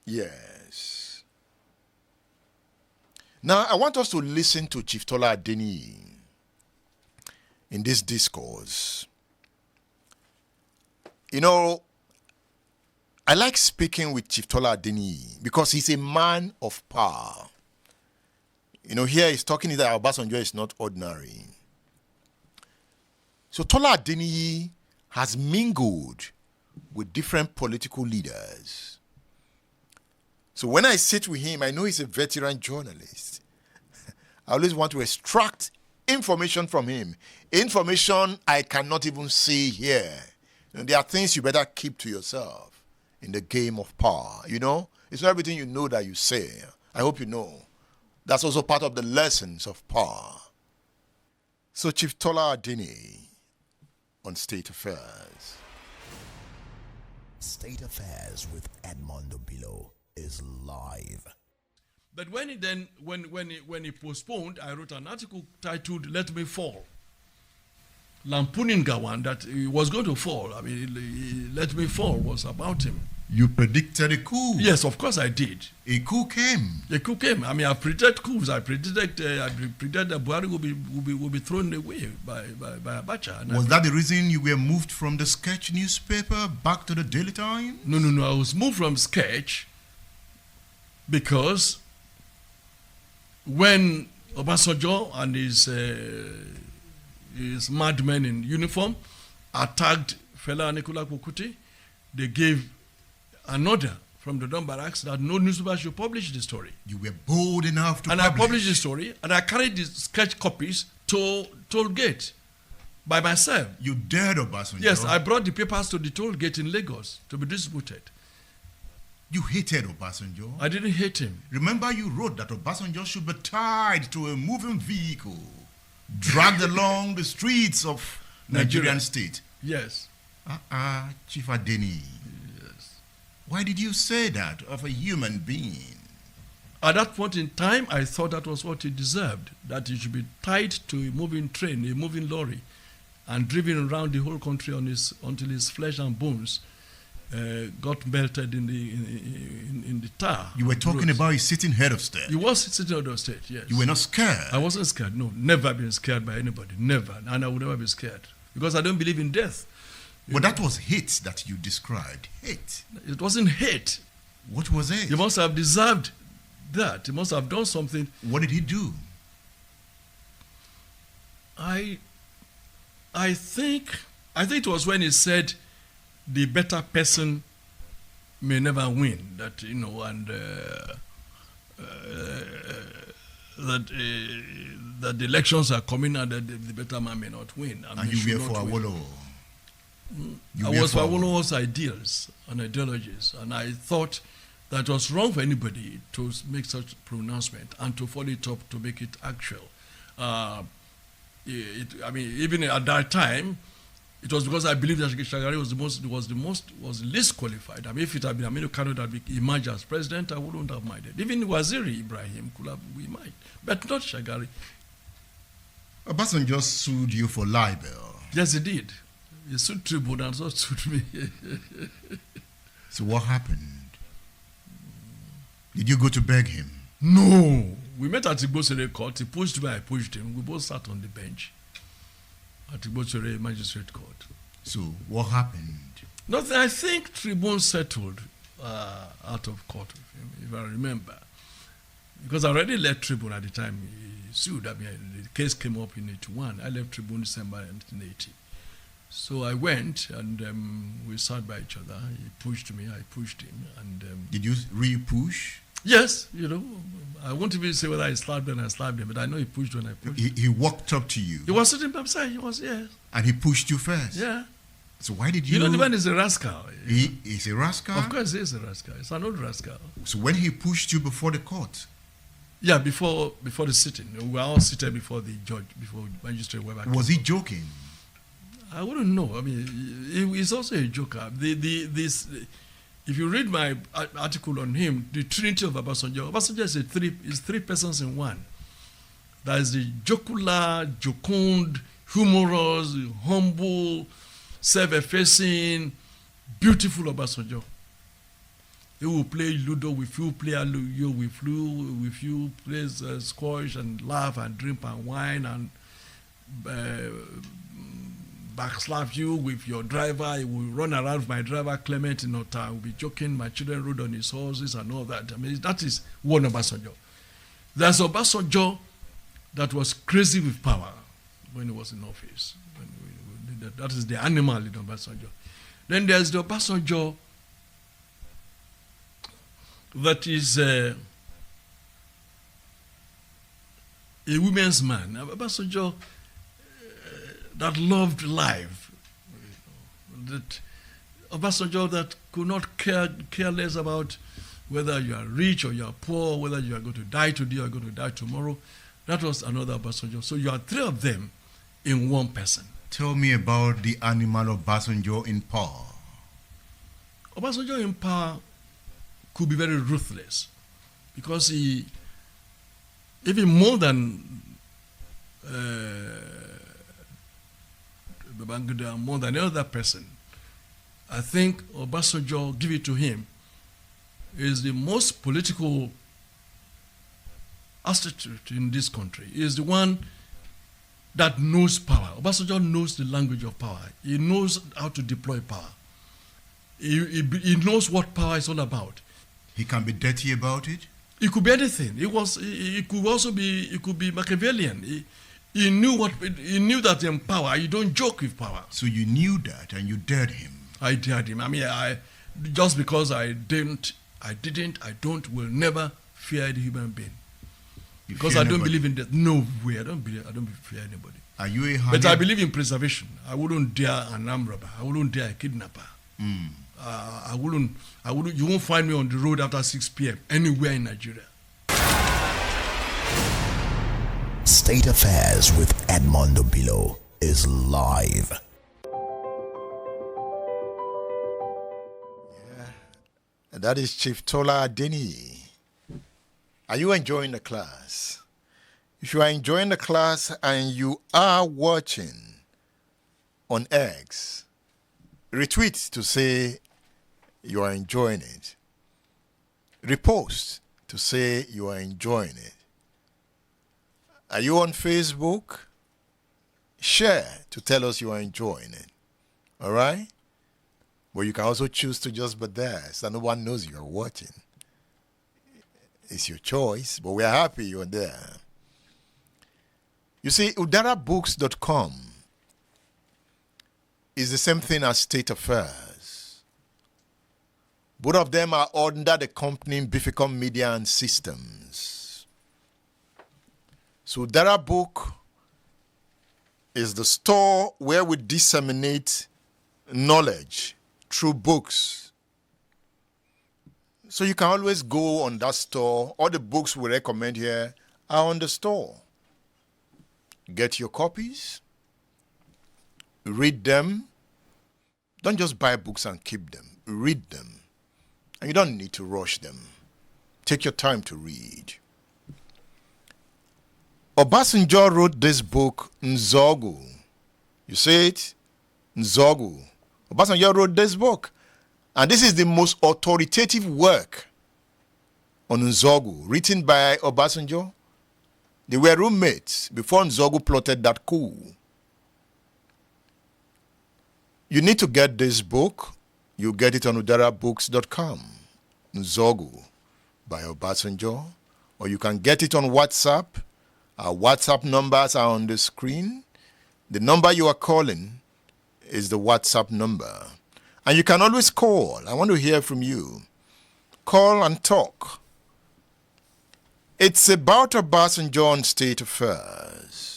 Yes. Now, I want us to listen to Chief Tola Adeniyi in this discourse. You know, I like speaking with Chief Tola Adeniyi because he's a man of power. You know, here he's talking that Obasanjo is not ordinary. So Tola Adeniyi has mingled with different political leaders. So when I sit with him, I know he's a veteran journalist. I always want to extract information from him. Information I cannot even see here. You know, there are things you better keep to yourself in the game of power. You know, it's not everything you know that you say. I hope you know. That's also part of the lessons of power. So Chief Tola Adeniyi on State Affairs. State Affairs with Edmondo Bilo is live. But when he postponed, I wrote an article titled "Let Me Fall," lampooning Gawan that he was going to fall. I mean, "Let Me Fall" was about him. You predicted a coup. Yes, of course I did. A coup came. A coup came. I mean, I predicted coups. I predicted that Buhari will be thrown away by Abacha. And Was that the reason you were moved from the Sketch newspaper back to the Daily Times? No. I was moved from Sketch because when Obasanjo and his madmen in uniform attacked Fela Anikulapo Kuti, they gave an order from the Don Barracks that no newspaper should publish the story. You were bold enough to and publish. I published the story, and I carried the Sketch copies to toll gate by myself. You dared Obasanjo. Yes, I brought the papers to the toll gate in Lagos to be distributed. You hated Obasanjo. I didn't hate him. Remember, you wrote that Obasanjo should be tied to a moving vehicle, dragged along the streets of Nigerian state. Yes. Chief Adeniyi. Yes. Why did you say that of a human being? At that point in time, I thought that was what he deserved, that he should be tied to a moving train, a moving lorry, and driven around the whole country until his flesh and bones got melted in the tar. You were talking about his sitting head of state. He was sitting head of state, yes. You were not scared. I wasn't scared, no. Never been scared by anybody, never. And I would never be scared, because I don't believe in death. But that was hate that you described. Hate. It wasn't hate. What was it? He must have deserved that. He must have done something. What did he do? I think it was when he said the better person may never win. That, you know, and that the elections are coming and that the better man may not win. And you were for Awolowo. I was for Awolowo's ideals and ideologies, and I thought that it was wrong for anybody to make such pronouncement and to follow it up to make it actual. I mean, even at that time, it was because I believed that Shagari was least qualified. I mean, if it had been Aminu Kano that emerged as president, I wouldn't have minded. Even Waziri Ibrahim could have, we might, but not Shagari. Obasanjo sued you for libel. Yes, he did. He sued Tribune and so sued me. So what happened? Did you go to beg him? No. We met at Igbosere court. He pushed me, I pushed him. We both sat on the bench at Igbosere Magistrate Court. So what happened? Nothing. I think Tribune settled out of court with him, if I remember. Because I already left Tribune at the time he sued. I mean, the case came up in 81. I left Tribune December 1980. So I went and we sat by each other. He pushed me, I pushed him. And did you re-push? Yes, you know. I won't even say whether I slapped him or I slapped him, but I know he pushed when I pushed him. He walked up to you? He was sitting beside, he was, yes. And he pushed you first? Yeah. So why did you... You know, the man is a rascal. He is a rascal? Of course he is a rascal. He's an old rascal. So when he pushed you before the court? Yeah, before the sitting. We were all seated before the judge, before magistrate. Was he joking? I wouldn't know. I mean, he's also a joker. If you read my article on him, the Trinity of Obasanjo is three persons in one. That is the jocular, jocund, humorous, humble, self-effacing, beautiful Obasanjo. He will play Ludo with you, play Aluyo with you, play squash and laugh and drink and wine and backslap you with your driver. He will run around with my driver, Clement, in Ota. Will be joking. My children rode on his horses and all that. I mean, that is one Obasanjo. There's Obasanjo that was crazy with power when he was in office. That is the animal in Obasanjo. Then there's the Obasanjo that is a women's man. Obasanjo that loved life. That Obasanjo that could not care less about whether you are rich or you are poor, whether you are going to die today or going to die tomorrow. That was another Obasanjo. So you are three of them in one person. Tell me about the animal Obasanjo in power. Obasanjo in power could be very ruthless because he, even more than Babangida, more than any other person, I think Obasanjo, give it to him, is the most political institute in this country. He is the one that knows power. Obasanjo knows the language of power. He knows how to deploy power. He knows what power is all about. He can be dirty about it? It could be anything. It could also be Machiavellian. He knew that in power, you don't joke with power. So you knew that and you dared him? I dared him. I mean, just because I don't, will never fear any human being. Because I don't believe in that. No way. I don't fear anybody. Are you a But I believe in preservation. I wouldn't dare an armed robber. I wouldn't dare a kidnapper. I wouldn't. You won't find me on the road after 6 p.m. anywhere in Nigeria. State Affairs with Edmondo Bilo is live. That is Chief Tola Adeniyi. Are you enjoying the class? If you are enjoying the class and you are watching on X, retweet to say you are enjoying it. Repost to say you are enjoying it. Are you on Facebook? Share to tell us you are enjoying it. All right? Well, you can also choose to just be there so no one knows you are watching. It's your choice, but we are happy you're there. You see, udarabooks.com is the same thing as State Affairs. Both of them are under the company Bificom Media and Systems. So Udara Book is the store where we disseminate knowledge through books. So you can always go on that store. All the books we recommend here are on the store. Get your copies. Read them. Don't just buy books and keep them. Read them. And you don't need to rush them. Take your time to read. Obasanjo wrote this book, Nzogu. You say it? Nzogu. Obasanjo wrote this book. And this is the most authoritative work on Nzogu, written by Obasanjo. They were roommates before Nzogu plotted that coup. You need to get this book. You get it on udarabooks.com. Nzogu by Obasanjo. Or you can get it on WhatsApp. Our WhatsApp numbers are on the screen. The number you are calling is the WhatsApp number. And you can always call. I want to hear from you. Call and talk. It's about Obasanjo on State Affairs.